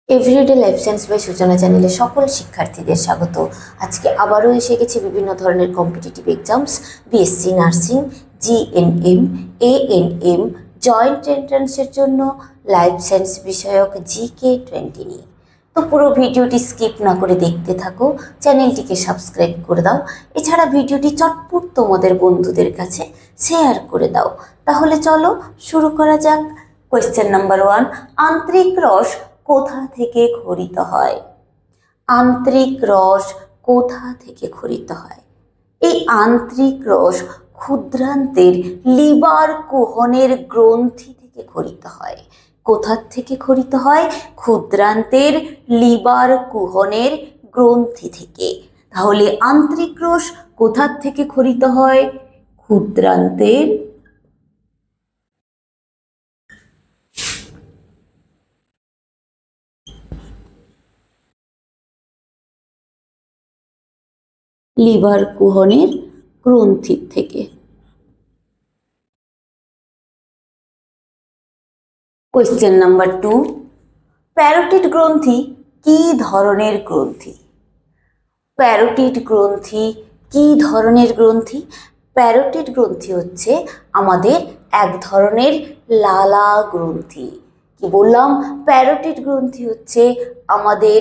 Everyday life science by সূচনা চ্যানেলে সকল শিক্ষার্থীদের স্বাগত। আজকে আবারও এসে গেছে বিভিন্ন ধরনের competitive exams, BSc nursing, GNM, ANM, joint এন্ট্রান্সের জন্য লাইফ সায়েন্স বিষয়ক GK20 নিয়ে। তো পুরো ভিডিওটি স্কিপ না করে দেখতে থাকো, চ্যানেলটিকে সাবস্ক্রাইব করে দাও। এছাড়া ভিডিওটি চটপট তোমাদের বন্ধুদের কাছে শেয়ার করে দাও। তাহলে চলো শুরু করা যাক। কোয়েশ্চেন নাম্বার 1, আন্তরিক রস কোথা থেকে ক্ষরিত হয়? আন্তরিক রস কোথা থেকে ক্ষরিত হয়? এই আন্তরিক রস ক্ষুদ্রান্তের লিভার কুহনের গ্রন্থি থেকে ক্ষরিত হয়। কোথা থেকে ক্ষরিত হয়? ক্ষুদ্রান্তের লিভার কুহনের গ্রন্থি থেকে। তাহলে আন্তরিক রস কোথা থেকে ক্ষরিত হয়? ক্ষুদ্রান্তের লিভার কুহনের গ্রন্থি থেকে। কোয়েশ্চেন নাম্বার 2, প্যারোটিড গ্রন্থি কি ধরনের গ্রন্থি? প্যারোটিড গ্রন্থি কি ধরনের গ্রন্থি? প্যারোটিড গ্রন্থি হচ্ছে আমাদের এক ধরনের লালা গ্রন্থি। কি বললাম? প্যারোটিড গ্রন্থি হচ্ছে আমাদের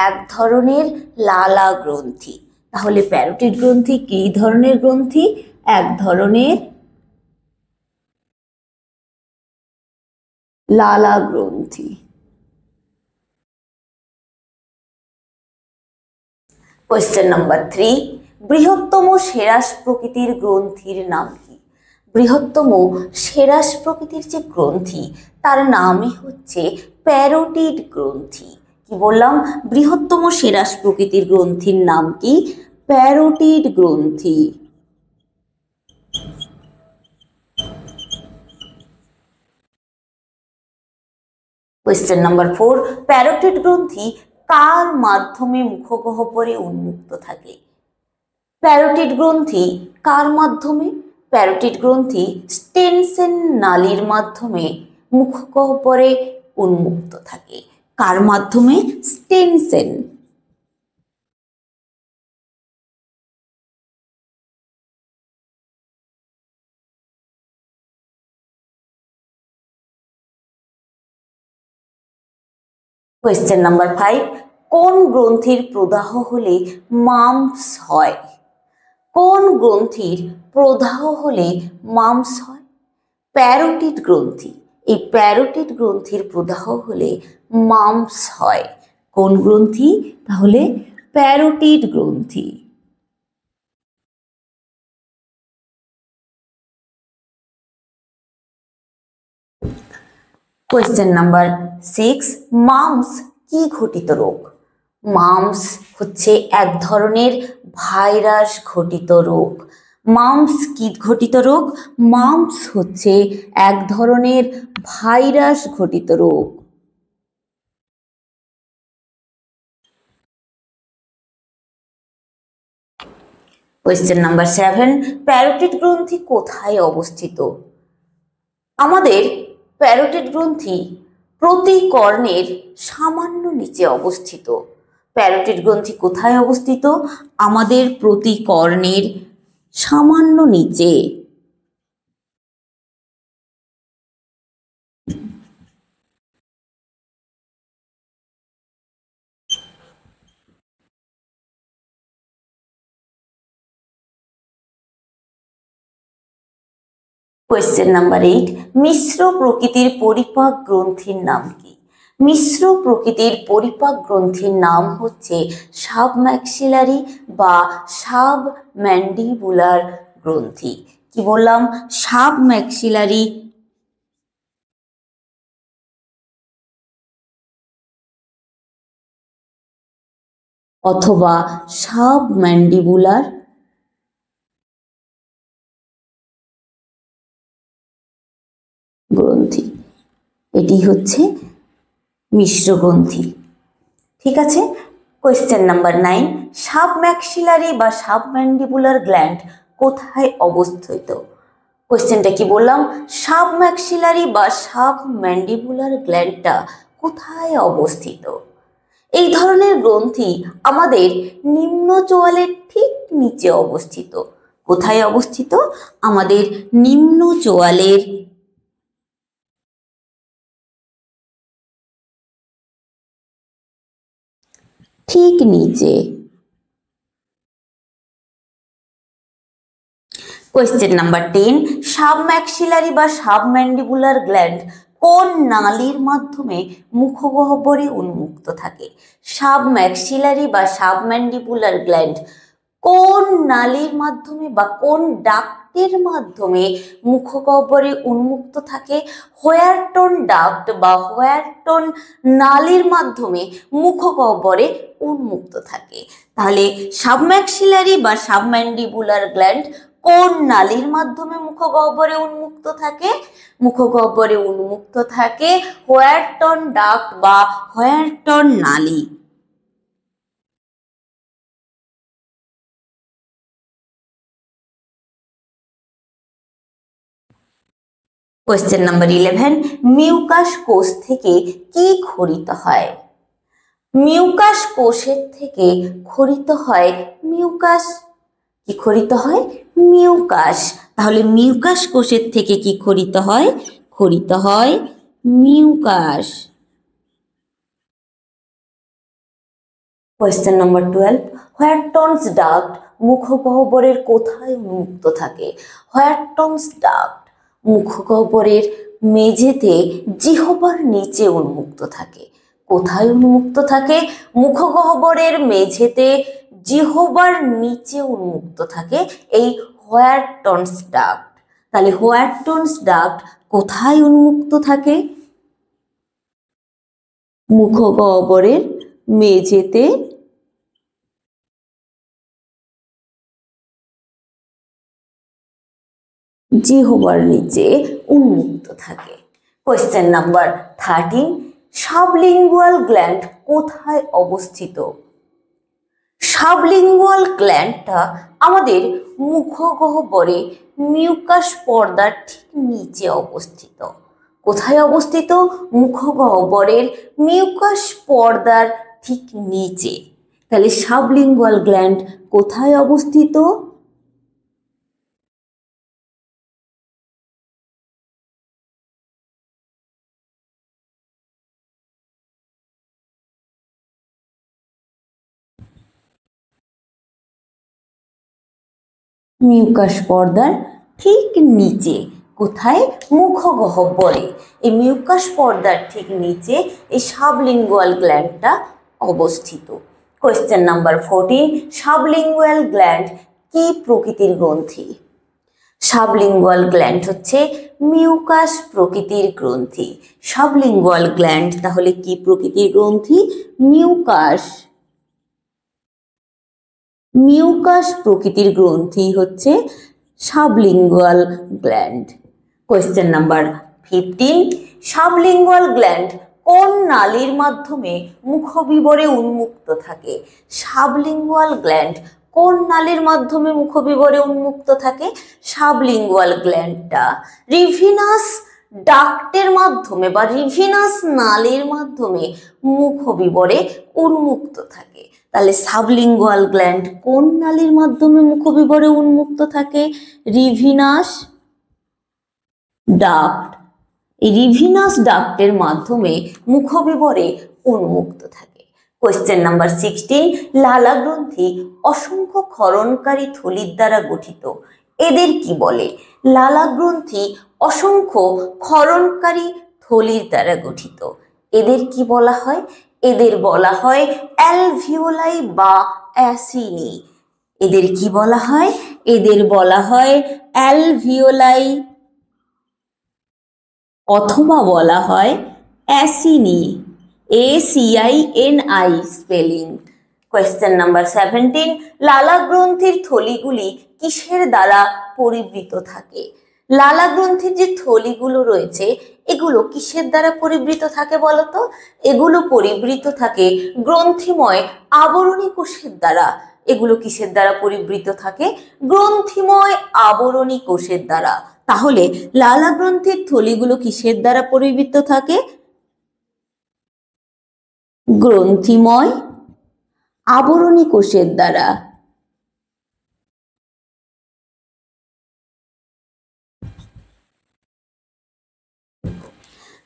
এক ধরনের লালা গ্রন্থি। তাহলে প্যারোটিড গ্রন্থি কি ধরনের গ্রন্থি? এক ধরনের লালা গ্রন্থি। কোয়েশ্চেন নাম্বার 3, বৃহত্তম সেরাস প্রকৃতির গ্রন্থির নাম কি? বৃহত্তম সেরাস প্রকৃতির যে গ্রন্থি তার নামই হচ্ছে প্যারোটিড গ্রন্থি। কি বললাম? বৃহত্তম সেরাস প্রকৃতির গ্রন্থির নাম কি? প্যারোটিড গ্রন্থি। কোয়েশ্চেন নাম্বার 4, প্যারোটিড গ্রন্থি কার মাধ্যমে মুখগহ্বরে উন্মুক্ত থাকে? প্যারোটিড গ্রন্থি কার মাধ্যমে? প্যারোটিড গ্রন্থি স্টেনসেন নালীর মাধ্যমে মুখগহ্বরে উন্মুক্ত থাকে। কার মাধ্যমে? স্টেনসেন। কোয়েশ্চেন নাম্বার 5, কোন গ্রন্থির প্রদাহ হলে মাম্পস হয়? কোন গ্রন্থির প্রদাহ হলে মাম্পস হয়? প্যারোটিড গ্রন্থি। এই প্যারোটিড গ্রন্থির প্রদাহ হলে মাম্পস হয়। কোন গ্রন্থি? তাহলে প্যারোটিড গ্রন্থি। কোয়েশ্চেন নাম্বার 6, মাম্পস কি ঘটিত রোগ? মাম্পস হচ্ছে এক ধরনের ভাইরাস ঘটিত রোগ। মাম্পস কি ঘটিত রোগ? মাম্পস হচ্ছে এক ধরনের ভাইরাস ঘটিত রোগ। কোয়েশ্চেন নাম্বার 7, প্যারোটিড গ্রন্থি কোথায় অবস্থিত? আমাদের প্যারোটিড গ্রন্থি প্রতি কর্ণের সামান্য নিচে অবস্থিত। প্যারোটিড গ্রন্থি কোথায় অবস্থিত? আমাদের প্রতি কর্ণের সামান্য নিচে। কোয়েশ্চেন নাম্বার 8, মিশ্র প্রকৃতির পরিপাক গ্রন্থির নাম কি? মিশ্র প্রকৃতির পরিপাক গ্রন্থির নাম হচ্ছে সাবম্যাক্সিলারি বা সাবম্যান্ডিবুলার গ্রন্থি। কি বললাম? সাবম্যাক্সিলারি অথবা সাবম্যান্ডিবুলার গ্রন্থি। এটি হচ্ছে মিশ্র গ্রন্থি। ঠিক আছে। কোয়েশ্চেন নাম্বার 9, সাবম্যাক্সিলারি বা সাবম্যান্ডিবুলার গ্ল্যান্ড কোথায় অবস্থিত? কোয়েশ্চেনটা কি বললাম? সাবম্যাক্সিলারি বা সাবম্যান্ডিবুলার গ্ল্যান্ডটা কোথায় অবস্থিত? এই ধরনের গ্রন্থি আমাদের নিম্ন চোয়ালের ঠিক নিচে অবস্থিত। কোথায় অবস্থিত? আমাদের নিম্ন চোয়ালের ঠিক নিচে। কোয়েশ্চেন নাম্বার 10, সাবম্যাক্সিলারি বা সাবম্যান্ডিবুলার গ্ল্যান্ড কোন নালীর মাধ্যমে মুখগহ্বরে উন্মুক্ত থাকে? সাবম্যাক্সিলারি বা সাবম্যান্ডিবুলার গ্ল্যান্ড কোন নালীর মাধ্যমে বা কোন ডাক্টের মাধ্যমে মুখগহ্বরে উন্মুক্ত থাকে? হোয়ারটন ডাক্ট বা হোয়ারটন নালীর মাধ্যমে মুখগহ্বরে উন্মুক্ত থাকে। তাহলে সাবম্যাক্সিলারি বা সাবম্যান্ডিবুলার গ্ল্যান্ড কোন নালীর মাধ্যমে মুখগহ্বরে উন্মুক্ত থাকে? মুখগহ্বরে উন্মুক্ত থাকে হোয়ারটন ডাক্ট বা হোয়ারটন নালী। কোয়েশ্চেন নাম্বার 11, মিউকাস কোষ থেকে কি ক্ষরিত হয়? মিউকাস কোষের থেকে ক্ষরিত হয় মিউকাস। কি ক্ষরিত হয়? মিউকাস। তাহলে মিউকাস কোষের থেকে কি ক্ষরিত হয়? ক্ষরিত হয় মিউকাস। কোয়েশ্চেন নাম্বার 12, হোয়ারটনস ডাক্ট মুখগহ্বরের কোথায় উন্মুক্ত থাকে? হোয়ারটনস ডাক্ট মুখগহ্বরের মেঝেতে জিহ্বার নিচে উন্মুক্ত থাকে। কোথায় উন্মুক্ত থাকে? মুখগহ্বরের মেঝেতে জিহ্বার নিচে উন্মুক্ত থাকে এই হোয়ারটনস ডাক্ট। তাহলে হোয়ারটনস ডাক্ট কোথায় উন্মুক্ত থাকে? মুখগহ্বরের মেঝেতে জিহ্বার নিচে উন্মুক্ত থাকে। কোয়েশ্চেন নাম্বার 13, সাবলিঙ্গুয়াল গ্ল্যান্ড কোথায় অবস্থিত? সাবলিঙ্গুয়াল গ্ল্যান্ডটা আমাদের মুখগহ্বরে মিউকাস পর্দার ঠিক নিচে অবস্থিত। কোথায় অবস্থিত? মুখগহ্বরের মিউকাস পর্দার ঠিক নিচে। তাহলে সাবলিঙ্গুয়াল গ্ল্যান্ড কোথায় অবস্থিত? মিউকাস পর্দার ঠিক নিচে। কোথায়? মুখগহ্বরে। এই মিউকাস পর্দার ঠিক নিচে এই সাবলিঙ্গুয়াল গ্ল্যান্ডটা অবস্থিত। কোয়েশ্চেন নাম্বার 14, সাবলিঙ্গুয়াল গ্ল্যান্ড কি প্রকৃতির গ্রন্থি? সাবলিঙ্গুয়াল গ্ল্যান্ড হচ্ছে মিউকাস প্রকৃতির গ্রন্থি। সাবলিঙ্গুয়াল গ্ল্যান্ড তাহলে কি প্রকৃতির গ্রন্থি? মিউকাস। মিউকাস প্রকৃতির গ্রন্থি হচ্ছে sublingual gland. Question number 15, sublingual gland কোন নালীর মাধ্যমে মুখবিবরে উন্মুক্ত থাকে? সাবলিঙ্গুয়াল গ্ল্যান্ড কোন নালীর মাধ্যমে মুখবিবরে উন্মুক্ত থাকে? সাবলিঙ্গুয়াল গ্ল্যান্ডটা রিভিনাস ডাক্টের মাধ্যমে বা রিভিনাস নালীর মাধ্যমে মুখবিবরে উন্মুক্ত থাকে। তাহলে সাবলিঙ্গুয়াল গ্ল্যান্ড কোন নালীর মাধ্যমে মুখবিবরে উন্মুক্ত থাকে? রিভিনাস ডাক্ট। এই রিভিনাস ডাক্টের মাধ্যমে মুখবিবরে উন্মুক্ত থাকে। কোয়েশ্চেন নাম্বার 16, লালা গ্রন্থি অসংখ্য ক্ষরণকারী থলির দ্বারা গঠিত, এদের কি বলে? লালা গ্রন্থি অসংখ্য ক্ষরণকারী থলির দ্বারা গঠিত, এদের কি বলা হয়? এদের বলা হয় অ্যালভিওলাই বা অ্যাসিনি। এদের কি বলা হয়? এদের বলা হয় অ্যালভিওলাই অথবা বলা হয় অ্যাসিনি। ACINI spelling. কোয়েশ্চেন নাম্বার 17, লালা গ্রন্থির থলিগুলি কিসের দ্বারা পরিবৃত থাকে? লালা গ্রন্থির যে থলিগুলো রয়েছে এগুলো কিসের দ্বারা পরিবৃত থাকে বলতো? এগুলো পরিবৃত থাকে গ্রন্থিময় আবরণী কোষের দ্বারা। এগুলো কিসের দ্বারা পরিবৃত থাকে? গ্রন্থিময় আবরণী কোষের দ্বারা। তাহলে লালা গ্রন্থির থলিগুলো কিসের দ্বারা পরিবৃত থাকে? গ্রন্থিময় আবরণী কোষের দ্বারা।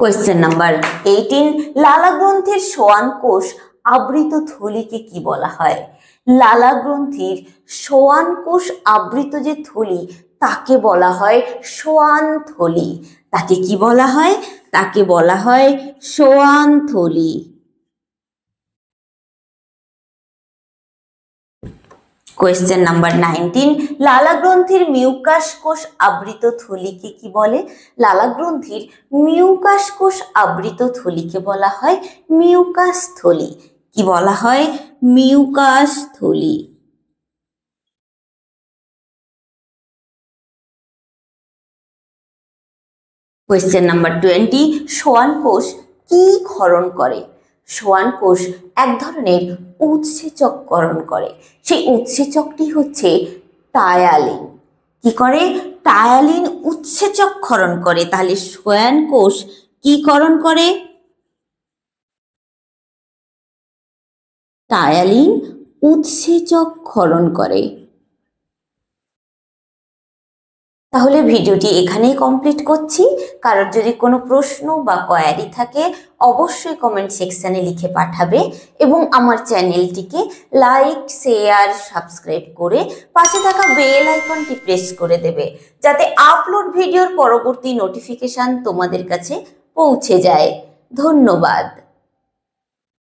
কোয়েশ্চেন নাম্বার 18, লালা গ্রন্থির সোয়ান কোষ আবৃত থলিকে কি বলা হয়? লালা গ্রন্থির সোয়ান কোষ আবৃত যে থলি তাকে বলা হয় সোয়ান থলি। তাকে কি বলা হয়? তাকে বলা হয় সোয়ান থলি। কোয়েশ্চেন নাম্বার 19, লালা গ্রন্থির মিউকাস কোষ আবৃত থলিকে কি বলে? লালা গ্রন্থির মিউকাস কোষ আবৃত থলিকে বলা হয় মিউকাস থলি। কি বলা হয়? মিউকাস থলি। কোয়েশ্চেন নাম্বার 20, সোয়ান কোষ কি ক্ষরণ করে? সোয়ান কোষ এক ধরনের উৎসেচককরণ করে। সেই উৎসেচকটি হচ্ছে টায়ালিন। কি করে? টায়ালিন উৎসেচক ক্ষরণ করে। তাহলে সোয়ান কোষ কি ক্ষরণ করে? টায়ালিন উৎসেচক ক্ষরণ করে। তাহলে ভিডিওটি এখানেই কমপ্লিট করছি। কারোর যদি কোনো প্রশ্ন বা কোয়ারি থাকে অবশ্যই কমেন্ট সেকশনে লিখে পাঠাবে এবং আমার চ্যানেলটিকে লাইক, শেয়ার, সাবস্ক্রাইব করে পাশে থাকা বেল আইকনটি প্রেস করে দেবে, যাতে আপলোড ভিডিওর পরবর্তী নোটিফিকেশন তোমাদের কাছে পৌঁছে যায়। ধন্যবাদ।